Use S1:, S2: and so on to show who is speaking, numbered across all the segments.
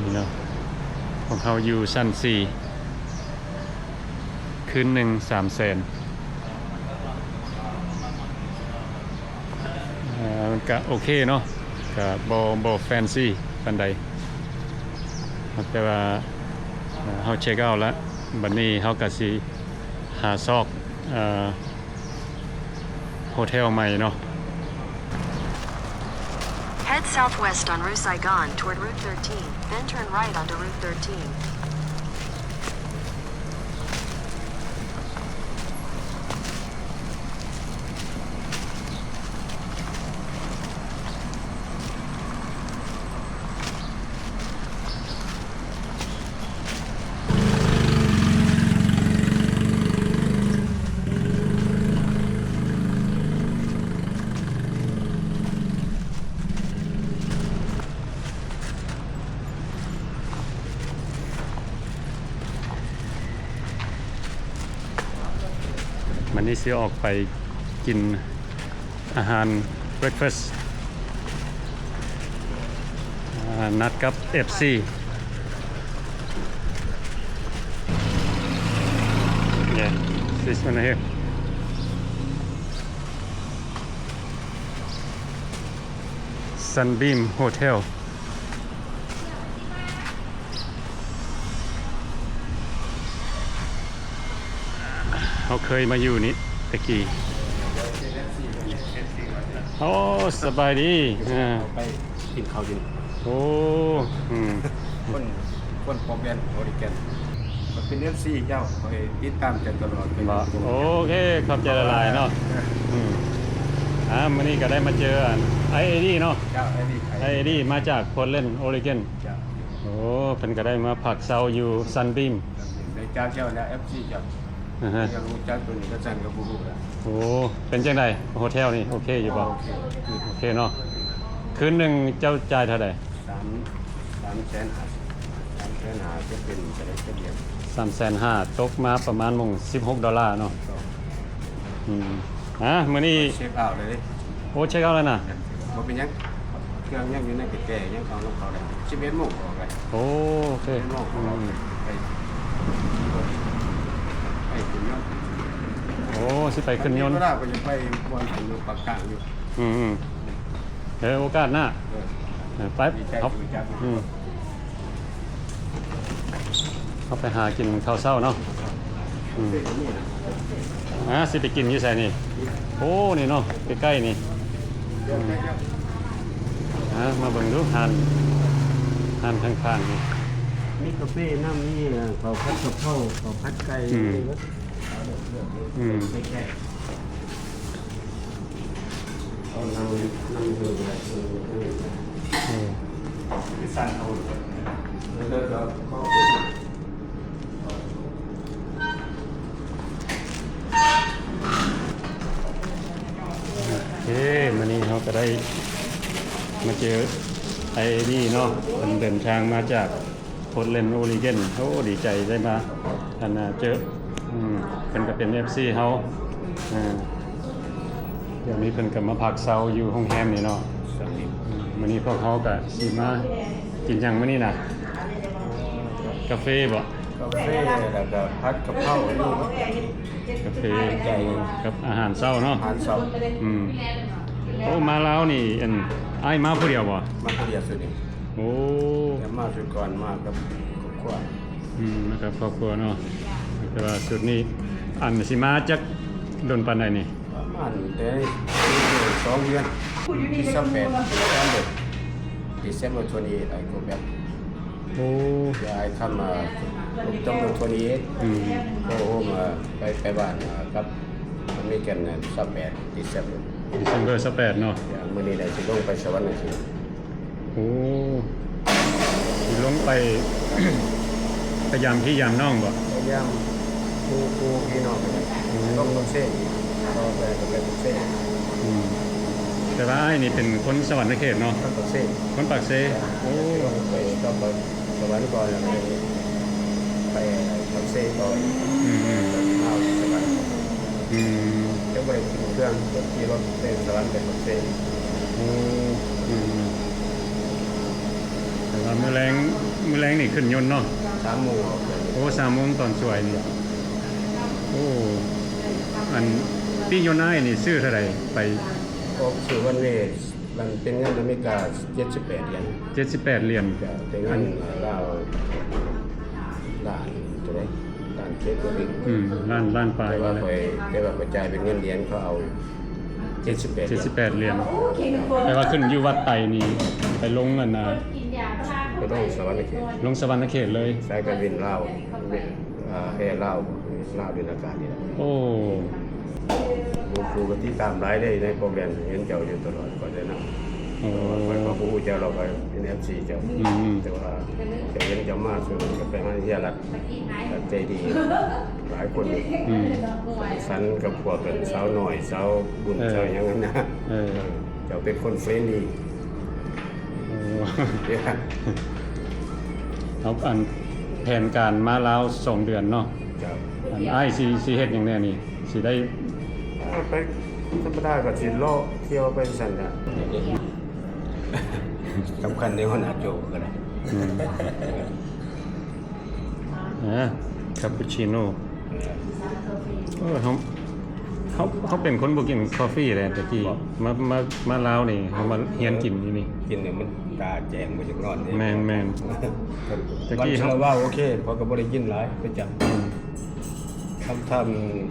S1: นี่เนาะของเขาอยู่ชั้น4คืนหนึ่ง300,000มันก็โอเคเนาะก็บ่แฟนซีปานใดแต่ว่าเฮาเช็คเอาท์แล้วบัดนี้เฮาก็สิหาซอกโฮเทลใหม่เนาะ
S2: Head southwest on Rue Saigon toward Route 13, then turn right onto Route 13.
S1: มันนี่ซื้อออกไปกินอาหาร breakfast นัดกับ FC yeah this one here Sunbeam Hotelเขาเคยมาอยู่นี่ตะกี้โอ้สบายดี
S3: ไปกินข้าวกิน
S1: โอ้
S3: คนปอมแบนโอริแกนมันเป็นFCเจ้าคอยติดตามกันตลอดเป็น
S1: โอเคขอบใจละลายเนาะมื้อนี้ก็ได้มาเจอไอเอดีเนาะไอเอดีมาจากโพร์ตแลนด์โอเรกอนโอ้เพิ่นก็ได้มาพักเซาอยู่ซันบีม
S3: ในเจ้าแล้ว FC เจ้าจะรู้จักตัวนี้ก็สั่งกับผู้รู้แล้ว
S1: โอ้เป็นจังได๋โฮเทลนี่โอเคอยู่บ่โอเคเนาะคืนนึงเจ้าจ่ายเท่าใด
S3: 300,000จะเป็นจะได้เดียว
S1: 350,000ตกมาประมาณ$16เนาะมื้อนี้
S3: เช็คเอาท์เลย
S1: โอ้เช็คเอาท์แล้วนะ
S3: บ่เป็นหยังเครื่องยังอยู่ในแก่ยังเอาลงเขาได้11:00 นออกไป
S1: โอเค
S3: ไปขึ้นยนต์
S1: โอ้สิไปขึ้นยนต์
S3: เวลาก็จะไปบนถนนปากกลางอยู่
S1: โอกาสหน้าไปเขาไปหากินข้าวเช้าเนาะสิไปกินอยู่ไสนี่โอ้นี่เนาะใกล้ๆนี่มาเบิ่งดูหานข้างๆนี่
S3: มีกาแฟน้ำนี่ข้าวผัดกะเพราข้าวผัดไก่ไม่แค่เอานั่งดูเลยที่สั่นเอาแล้วก็
S1: มื้อนี้เราก็ได้มาเจอไอ้นี่เนาะเดินทางมาจากโพร์ตแลนด์โอเรกอนโอ้ดีใจได้มาเจอเพิ่นก็เป็น FC เฮาเดี๋ยวนี้เพิ่นก็มาพักเซาอยู่โรงแรมนี่เนาะมื้อนี้พวกเขาก็สิมากินหยังมื้อนี้น่ะกาแฟบ่
S3: กาแฟแล้วก็ผัดกะเพราอยู่
S1: กาแฟใจกับอาหารเช้าเนาะ
S3: อาหารเช้า
S1: โอ้มาแล้วนี่อ้ายมาผู้เดียวบ่
S3: มาผู้เดียวสุดนี่
S1: โอ้
S3: แล้วมาสุดก่อนมากับครอบครัว
S1: นะครับครอบครัวเนาะแต่ว่าสุดนี้สิมาจักโดนปานใดนี่
S3: ประมาณได้2 เดือนที่December 28 I go back
S1: โอ้
S3: I come October 28 go home ไปบ้านครับอเมริกัน28 December
S1: 18เนาะ
S3: มื้อนี้ได้สิลงไปสวรรค์ที
S1: โอ้สิลงไปพยายามพี่ยามน้องบ่
S3: พยายามกูพี่น้องต้องเซ่ก็ไปเซ่
S1: แต่ว่าไอ้นี่เป็นคนสวรรค์เขตเนาะคนปากเซ่
S3: โอ้ไปก็ไปสวรรค์ก่อนแล้วไปปากเซ่ก่อนเอาสวรรค์จะไปกินเครื่องขี่รถไปสวรรค์ไปปากเซ่
S1: แต่ว่ามื้อแรง มื้อแรงนี่ขึ้นยนต์เนาะ
S3: 3 โมงออกไป
S1: โอ้3 โมงตอนสวยนี่โอ้อันพี่ยนต์อ้ายนี่ซื้อเท่าไหร่ไป
S3: ก็คือวันนี้มันเป็นเงินอเมริกา78 เหรียญ
S1: 78เหรียญ
S3: จะเป็นเงินลาวล้านตัวใดล้านเจ็ดตัวเอง
S1: ล้านปลาย
S3: แต่ว่า
S1: แล้ว
S3: แต่ว่าไปจ่ายเป็นเงินเหรียญเขาเอา78 เหรียญ
S1: 78เหรียญแต่ว่าขึ้นอยู่วัดไตนี่ไปลงอันน่ะ
S3: ก็ต้องสวรรค์เขต
S1: ลงสวรรณเขตเลย
S3: สายการบินลาวแอร์ลาวเดินอากาศนี่แหละ
S1: โอ้
S3: ครูก็ที่ตามรายได้ในโปรแกรมเห็นเจ้าอยู่ตลอดก็ได้นำ
S1: โอ้
S3: ไปก็ผู้เจ้าเราไปเป็น FC เจ้าแต่ว่าจะเห็นเจ้ามาส่วนก็ไปให้เฮียรัดใจดีหลายคน สันกับพวกเป็นสาวหน่อยสาวบุญสาวอย่างนั้นนะเจ้าเป็นคนเฟรนลี่
S1: โอ้
S3: เนี่ย
S1: เอาอันแผนการมาลาว2 เดือนเนาะ
S3: เจ้า
S1: อันอ้ายสิเฮ็ดหยังแน่นี่สิได้
S3: ไปธรรมดากับสิโลเที่ยวไปสันนะสำคัญในหัวหน้าโจก็ได้
S1: คาปูชิโน่เขาเป็นคนบ่กินกาแฟแหละตะกี้มาลาวนี่เขามาเฮียนกินอยู่นี่
S3: กินเนี่ยมันตาแจงมาจากนอนเนี่ย
S1: แม่น ตะ
S3: วัน
S1: กี้
S3: เช้าว่าโอเคเพอก็บ่ได้กินหลายไปจับท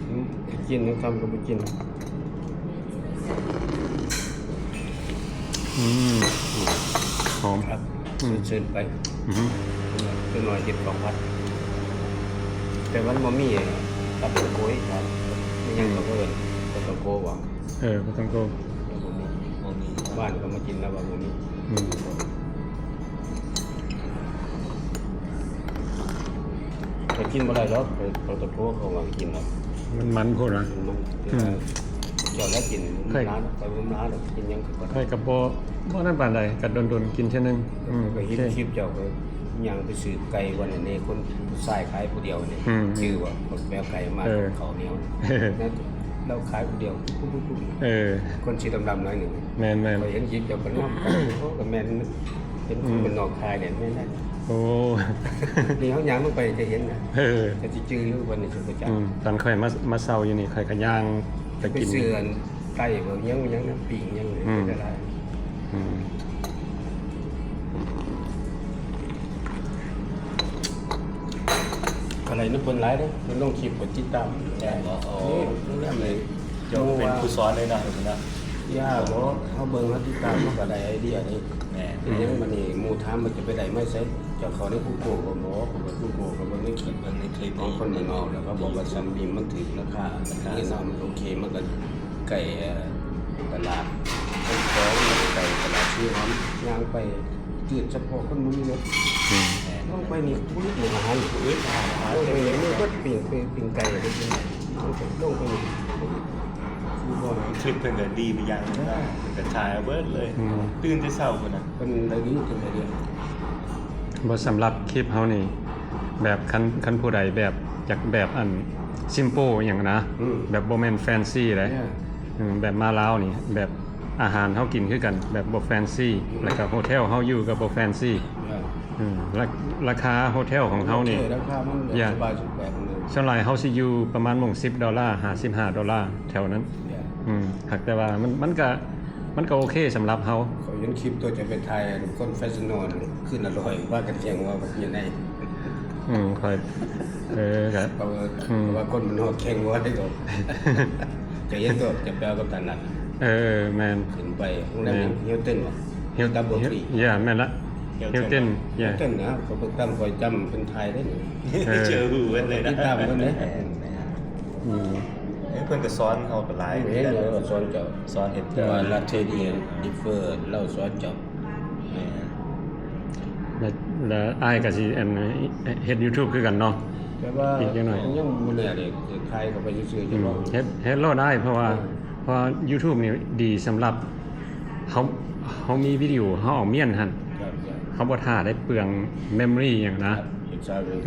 S3: ำกินทำก็บ่กิน
S1: หอม
S3: ครับเชิญไป คือหน่อยกิน2 วัดแต่วันบ่มีตับตะโกยครับไม่ยังก็เพิ่นตับตะโกว่า
S1: ก็ต้องโก
S3: บ่มีบ้านก็มากินแล้วว่าบ่มีไปกินบ่ได้หรอกไปตับตะโกเขาว่ากินหรอก
S1: มันโพดนะ
S3: มันเจ้าแล้วกินร้านไปบ่ร้านกินยังก็
S1: ใครกับบ่นั่นปานใดกัดโดนกินเช่นนึง
S3: ก็เห็นคลิปเจ้าก็ยังไปซื้อไก่วันนี้คนผู้ชายขายผู้เดียวนี่ชื่อว่าแมวไก่มาเขาเหนียวนั่นเราขายผู้เดียวปุ๊บคนชีดำๆน้อยหนึ่ง
S1: แม่น
S3: ไปเห็นคลิปเจ้าก็น้ำโอ้ก็แม่นเป็นคนเป็นนอกคายเนี่ยแม่นนั่น
S1: โอ้
S3: นี่เขาย่างลงไปจะเห็นนะ
S1: จะ
S3: จะจื้ออยู่วันนี้สุดประจักษ์
S1: ตอนค่อยมาเซาอยู่นี่ค่อยก็ย่างไป
S3: ไป
S1: กิน
S3: ซื้อไก่บ่ยังน้ำปีกยังเลยได้ อะไรนึกคนร้ายเลยมันต้องคลิปกดติดตามนี่เรื่องเลย
S4: เจ้าเป็นผู้สอนเลยนะเห็นไหมนะ
S3: ย่าบอกเขาเบิ่งเขาติดตามเขาก็ได้ไอเดียนี่
S4: แม่
S3: ทีนี้มันนี่หมู่ถามมันจะไปได้ไม่ใช่เจ้าเขาได้ผู้โกงก็บอกผมก็ผู้โกงก็บ่ได้คิด
S4: มันในคลิป
S3: บางคนมันออกแล้วก็บอกว่าซัมบีมมันถึงราคาเงินมันโอเคมันก็ไก่ตลาดของไก่ตลาดชื่อหอมย่างไปจืดเฉพาะคนมุ้งเนาะต้องไปนี่ผู้ลิบอาหารผู้ลิบอาหารต้องไปนี่ก็เปลี่ยนเป็นไก่อะไรกินต้องไปนี่คือบ่นะ
S4: คลิปเป็นเงินดีไปยังนะเป็นกระชายเบิร์ดเลย ตื่นจะเศร้าคนนะ
S3: เป็นอะไรนี้เป็นอะไรเดียว
S1: บ่สำหรับคลิปเฮานี่แบบคันผู้ใดแบบจากแบบอันซิมเปิลอย่างนะแบบบ่แม่นแฟนซีเลยแบบมาลาวนี่แบบอาหารเฮากินคือกันแบบบ่แฟนซีแล้วก็โฮเทลเฮาอยู่ก็บ่แฟนซีราคาโฮเทลของเฮานี่
S3: ราคามันสบายสุดแบบนึง
S1: ส่วนหลายเฮาสิอยู่ประมาณ$10 $55แถวนั้นหากแต่ว่ามันก็โอเคสำหรับเฮา
S3: เขาเห็นคลิปตัวจะเป็นไทยคนแฟชั่นนอนขึ้นอร่อยว่ากันเจียงว่าแบบยังไง
S1: ค่อยครับ
S3: เพราะว่าคนมันหอดแข่งว่าได้ก็จะเห็นตัวจะแปลกับถนัด
S1: แม่น
S3: ขึ้นไปโรงแรมเฮีลตันวะดับเบิลทรี
S1: แม่นละเฮลเต้น
S3: เฮีลตันนะเขาเพิ่งตั้งคอยจำเป็นไทยได้หนึ่ง
S4: เจอหูกันเลยนะ
S3: ติดตามกันเลย
S4: เพื่อนก็ซ้อนเขาเป็นหลาย
S3: เห็นเลยว่าสอนเจ้า
S4: ซ้อนเห็ด
S3: แต่ว่าลาเทเดียนดิเฟอร์เล่าสอนเจ้า
S1: แล้วอ้ายก็สิเฮ็ด YouTube คือกันเนาะ
S3: แต่ว่า
S1: อีกอย่างหน่อย
S3: ยังบ่แน่เลยไทยก็ไปซื้อๆอยู่บ่
S1: เฮ็ดโลดได้เพราะว่า YouTube นี่ดีสำหรับเขามีวิดีโอเขาเอาเมียนหั่น
S3: ครับ
S1: เขาบ่ท่าได้เปลืองเมมโมรีหยังนะ
S3: เห็นทราบเลย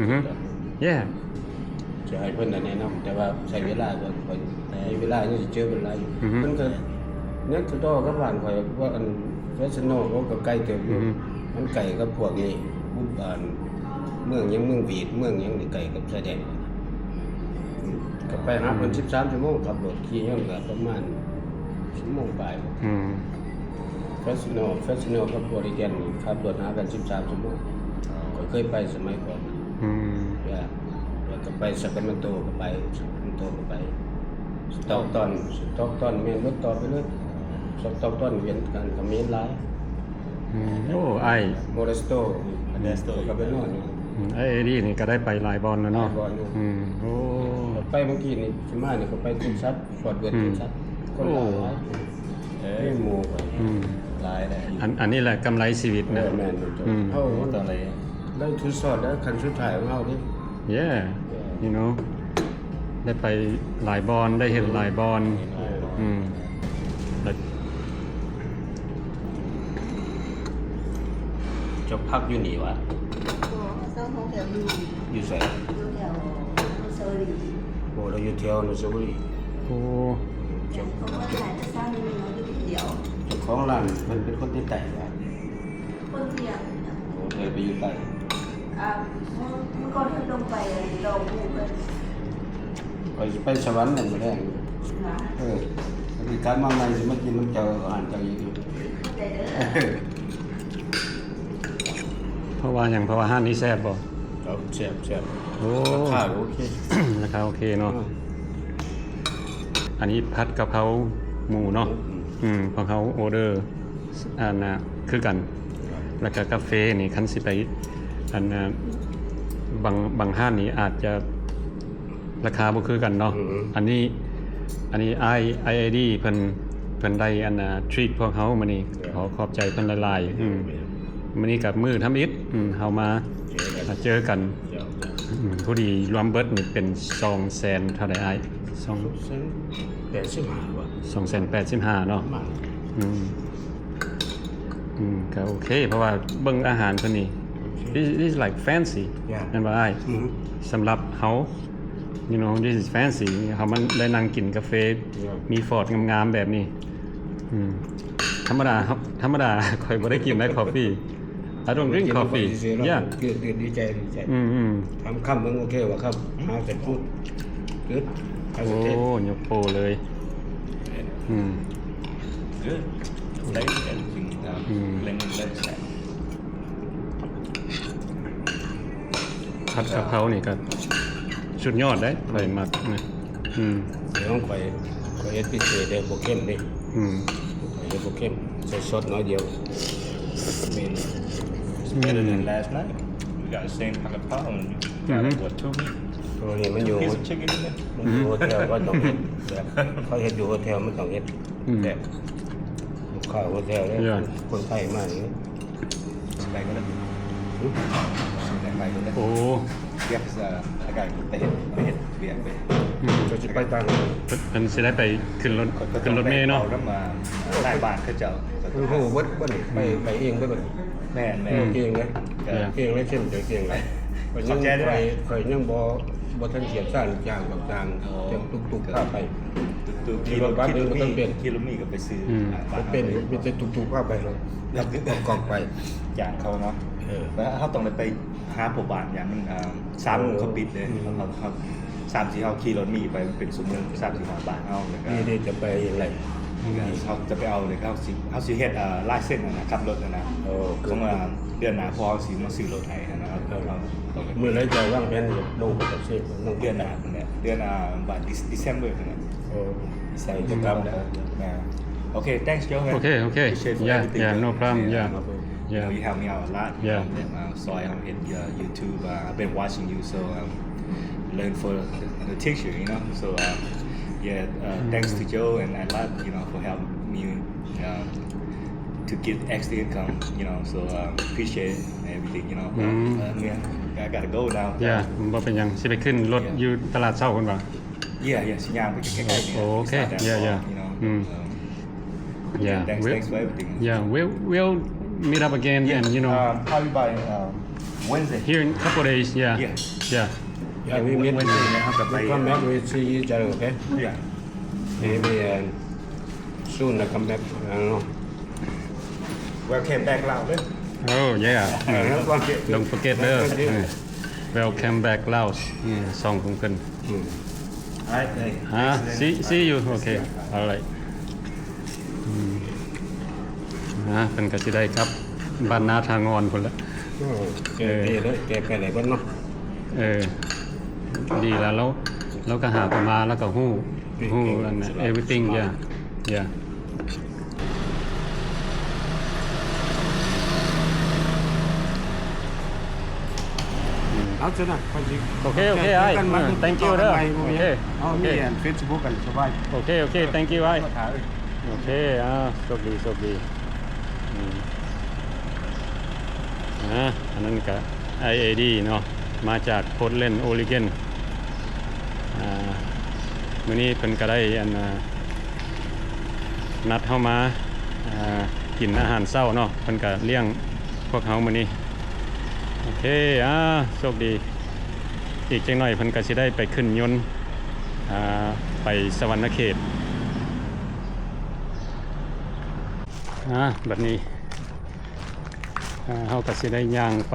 S3: จะให้เพิ่นแนะนำแต่ว่าใช้เวลาก็ค่อยมีเวลานี่สิเจอเวลาอยู่เพิ่นก็เนี่ยคือดอกกับบ้านข่อยว่าอันแฟชั่นโนเขาก็ใกล้เติบอยู่มันไก่กับพวกนี้ พุทธานเมืองยังเมืองวีดเมืองยังนี่ไกลกับชายแดนก็ไปหาเพิ่น13ชั่วโมงขับรถขี่ย้อนก็ประมาณชั่วโมงปลาย เฟสติวัลกับโอริแกนนี่ขับรถหากัน13ชั่วโมงก็เคยไปสมัยก่อนแล้วก็ไปซัคราเมนโตก็ไปสต็อกตันแม่นรถต่อไปเลยสต็อกตันเวียนกันก็มีหลาย
S1: โอ้ไอ
S3: โมเดสโตก็ไปนอนอยู่
S1: ไอ้นี่นี่ก็ได้ไปหลายบอลแล้วเนาะ
S3: หลายบอลอยู่
S1: โอ้
S3: ไปเมื่อกี้นี่สิมานี่ก็ไปทุนชัดฟอร์ดเวิร์ดทุนชัดคนหลายไม่หมู่ไป
S4: ลายเนี่ย
S1: อันนี้แหละกำไรชีวิตนะ
S3: แม่นเฮา
S4: ตอนไหน
S3: ได้ทุนสอดแล้วคันสุดท้ายของเฮานี่
S1: yeah you know ได้ไปหลายบอลได้เห็นหลายบอลแล้ว
S3: จะพักอยู่นี่วะ
S5: Sao không hiểu gì
S3: อยู่ไส
S5: Tôi hiểu sơ đi
S3: โอ้เราอยู่แถวนุสาวรีย์
S1: โอ้
S5: Không có phải là sao nhưng nó đi hiểu
S3: เจ้าของร้านมันเป็นคนที่แต่ว่า
S5: Con hiểu
S3: โอ้เลยไปอยู่ใต้
S5: À Mới con hơi đông phải đầu vụ gần
S3: ไปสวรรค์นั่นบ่ได้
S5: Là
S3: มีการมาใหม่สิมากินน้ำเจ้าอาหารเจ้าอีก
S5: Để đỡ
S1: เพราะว่าอย่างเพราะว่าห้านนี้แซ่บบ่
S3: เอาแซ่บ
S1: โอ้
S3: ราคาโอเค
S1: ราคาโอเคเนาะอันนี้ผัดกะเพราหมูเนาะเพราะเขาออเดอร์อันน่ะคือกัน แล้วก็กาแฟนี่คันสิไปอันน่ะบางห้านนี้อาจจะราคาบ่คือกันเนาะอันนี้IID เพิ่นได้อันน่ะทรีตพวกเฮามื้อนี้ขอบใจเพิ่นหลายๆมื้อนี้กับมื้อทำอิฐเฮามาเจอกันผู้ดีรวมเบิดนี่เป็น200,000เท่าใดอ้าย
S3: 85ว่ะ
S1: 285เนาะก็โอเคเพราะว่าเบิ่งอาหารเพิ่นนี่ this is like fancy นั่นว่าอ้ายสำหรับเฮา you know this is fancy เฮามันได้นั่งกินกาแฟมีฟอร์ดงามๆแบบนี้ธรรมดาค่อยบ่ได้กินได้ coffee I don't drink coffee yeah
S3: ดีใจทำคำมึงโอเคว่ะครับหาเสร็จพูดกึด
S1: โอ้ยกโปเลย
S4: good lấy everything lemon lettuce
S1: ผัดกะเพรานี่ก็สุดยอดได้ไปมักนะ
S3: เดี๋ยวต้องคอยเอ็ดพิเศษเดี๋ยวโปรเข้มดิเดี๋ยวโปรเข้มใส่ซอสน้อยเดียวเมน
S4: better than last night we got the same pack of power and got what 2 meat
S3: ตัวนี้มันอยู่
S4: piece of chicken in there
S3: มันอยู่โฮเทลก็ต้องเฮ็ดแบบเขาเฮ็ดอยู่โฮเทลมันต้องเฮ็ดแบบลูกค้าโฮเทลเนี่ยคนไทยมากอย่างนี้
S4: Back with it. Back with it.
S1: โอ้
S4: Yes, I got the head. Yeah,
S3: ก็จะไปต่าง
S1: มันสิได้ไปขึ้นรถเมล์เนาะ
S4: น้ำมาได้บ้านเขาเจ้า
S3: คือโหเบิดบ่นี่ไปเองเบิดบ่
S4: แม่แม่
S3: เก่งเลยเก่งเลยเข้มใจเก่งเลยข่อยยังบ่ทันเสียสร้างจ้างต่างๆเต็มตุกๆพาไป
S4: ตัวกิโลมีก็ไปซื้อ
S3: เป็นมีแต่ตุกๆพาไปเลยแล้วกอกไป
S4: อย่างเขาเนาะแล้วเขาต้องไปหาผู้บ้านอย่างมัน3 เขาปิดเลยเขา3-4เขาขี่รถมีไปเป็นสมมุติ3-4บาทเอาแล้วก็
S3: นี่จะไปอะไร
S4: เขาจะไปเอาเลยเขาสิเฮ็ดลายเส้นนะครับรถนะเขามาเดือนหน้าพอสิมาซื้อรถให้นะครับ
S3: เมื่อไรจะว่างแผนลงไปกับเชฟลง
S4: เดือนหน้าเนี่ยเดือนบาท December เนี่ย
S3: ใส่จะกลับแล้ว
S4: Okay, thanks Joe.
S1: Okay
S4: Appreciate for
S1: yeah
S4: everything,
S1: yeah no
S4: man.
S1: problem yeah
S4: You know, you help me out a lot.
S1: Yeah.
S4: So I hit YouTube. I've been watching you, so learn for the teacher, you know. So yeah, thanks to Joe and I love for helping me to get extra income, So appreciate everything, Yeah, I gotta go now.
S1: yeah บ่เป็นหยังสิไปขึ้นรถอยู่ตลาดเช้าพุ่นบ่
S4: Yeah,สิย่างไปใกล้ๆ
S1: Okay, yeah. Yeah,
S4: Thanks for everything.
S1: Yeah, we'll meet up again and
S4: probably by Wednesday.
S1: here in a couple days yeah
S4: Yeah.
S3: we meet
S4: Wednesday นะครับกลับไป
S3: come back we see each other okay
S4: Yeah.
S3: maybe soon I come back I don't know
S4: Welcome back ลาวเด้อ
S1: Oh yeah.
S3: Don't forget.
S1: Don't forget welcome back Laos. ซองของเพิ่น
S4: Alright, hey.
S1: see you. Okay. All right. เพิ่นก็สิได้ครับบ้านนาทางอนพุ่นละ
S3: แกเลยแกไปไหนบ้างเนาะ
S1: ดีแล้วแล้วก็หาประมาแล้วก็ฮู้อันนั้น everything yeah
S3: เอาเถอะนะพอดี
S1: โอเคไอ้ thank you เด้อโอเค
S3: เอามีอัน Facebook กันสบาย
S1: โอเค thank you ไอ้โอเคโชคดีอันนั้นก็ IAD เนาะมาจากโพร์ตแลนด์โอริแกนมื้อนี้เพิ่นก็ได้นัดเฮามากินอาหารเช้าเนาะเพิ่นก็เลี้ยงพวกเฮามื้อนี้โอเคโชคดีอีกจังหน่อยเพิ่นก็สิได้ไปขึ้นยนต์ไปสวรรณเขตบัดนี้เฮาก็สิได้ย่างไป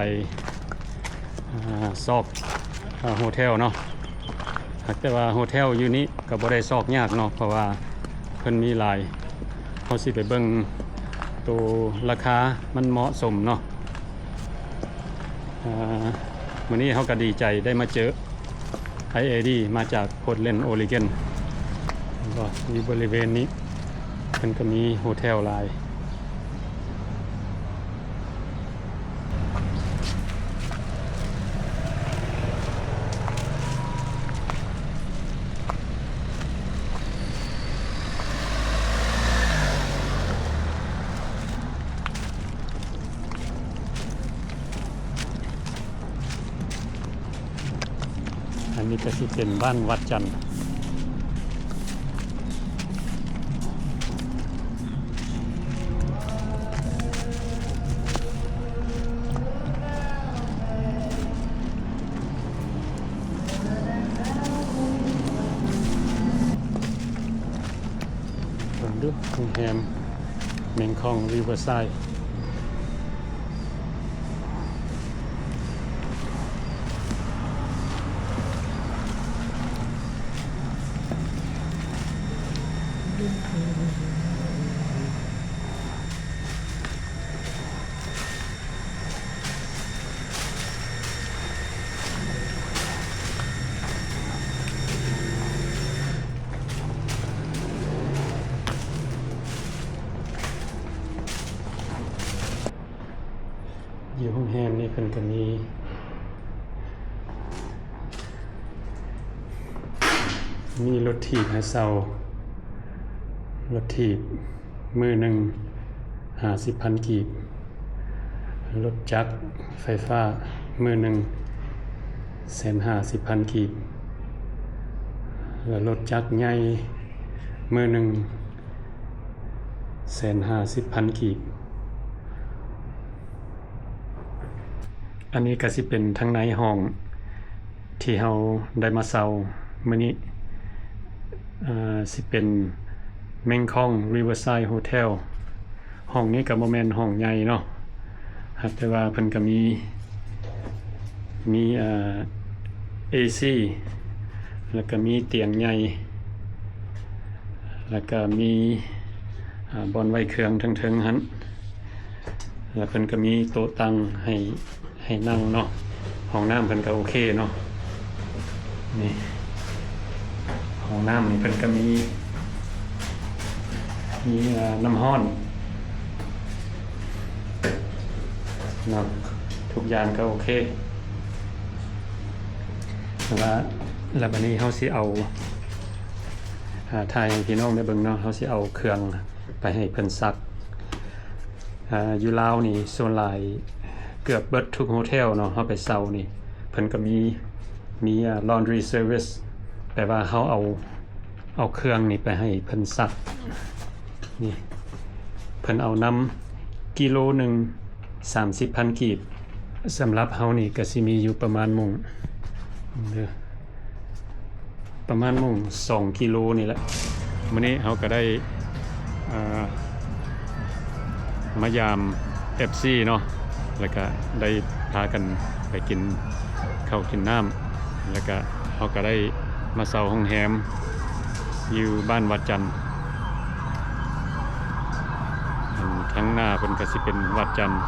S1: ซอกโฮเทลเนาะแต่ว่าโฮเทลอยู่นี้ก็บ่ได้ซอกยากเนาะเพราะว่าเพิ่นมีหลายเฮาสิไปเบิ่งตัวราคามันเหมาะสมเนาะวันนี้เฮาก็ดีใจได้มาเจอ IAD มาจากโพร์ตแลนด์โอริแกนก็อยู่บริเวณนี้เพิ่นก็มีโฮเทลหลายอันนี้ก็สิเป็นบ้านวัดจันทร์โรงแรมเมงคองริเวอร์ไซด์อยู่โรงแรมนี่เพิ่นก็มีรถถีบให้เซารถถีบมือหนึ่ง50,000 กีบรถจักรไฟฟ้ามือหนึ่ง150,000 กีบแล้วรถจักรใหญ่มือหนึ่ง150,000 กีบอันนี้ก็สิเป็นทั้งในห้องที่เราได้มาเซามื้อนี้สิเป็นเมงคอง Riverside Hotel ห้องนี้ก็บ่แม่นห้องใหญ่เนาะแต่ว่าเพิ่นก็มีAC แล้วก็มีเตียงใหญ่แล้วก็มีบอนไว้เครื่องเทิงๆหั่นแล้วเพิ่นก็มีโต๊ะตั้งให้นั่งเนาะห้องน้ำเพิ่นก็โอเคเนาะนี่ห้องน้ำนี่เพิ่นก็มีน้ำร้อนเนาะทุกอย่างก็โอเคแล้วบัดนี้เฮาสิเอาถ่ายให้พี่น้องได้เบิ่งเนาะเฮาสิเอาเครื่องไปให้เพิ่นซักอยู่ลาวนี่ส่วนหลายเกือบเบิดทุกโฮเทลเนาะเฮาไปเซานี่เพิ่นก็มีlaundry service แปลว่าเฮาเอาเครื่องนี่ไปให้เพิ่นซักนี่เพิ่นเอาน้ำกิโลหนึ่ง30,000 กีบสำหรับเฮานี่ก็สิมีอยู่ประมาณมุ่ง2 กิโลนี่แหละมื้อนี้เฮาก็ได้มายาม FC เนาะ แล้วก็ได้พากันไปกินข้าวกินน้ำแล้วก็เขาก็ได้มาเซาห้องแฮมอยู่บ้านวัดจันทร์ทั้งหน้าเป็นก็สิเป็นวัดจันทร์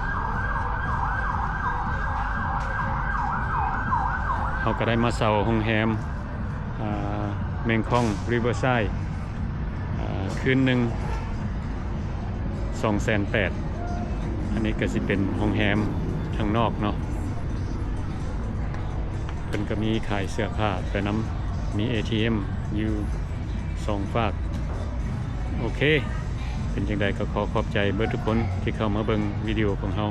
S1: เขาก็ได้มาเซาห้องแฮมเมงคองริเวอร์ไซด์คืนหนึ่ง280,000อันนี้ก็สิเป็นห้องแฮมทางนอกเนาะเป็นก็มีขายเสื้อผ้าไปน้ำมี ATM อยู่2ฝากโอเคเป็นจังใดก็ขอขอบใจเบิดทุกคนที่เข้ามาเบิ่งวิดีโอของเรา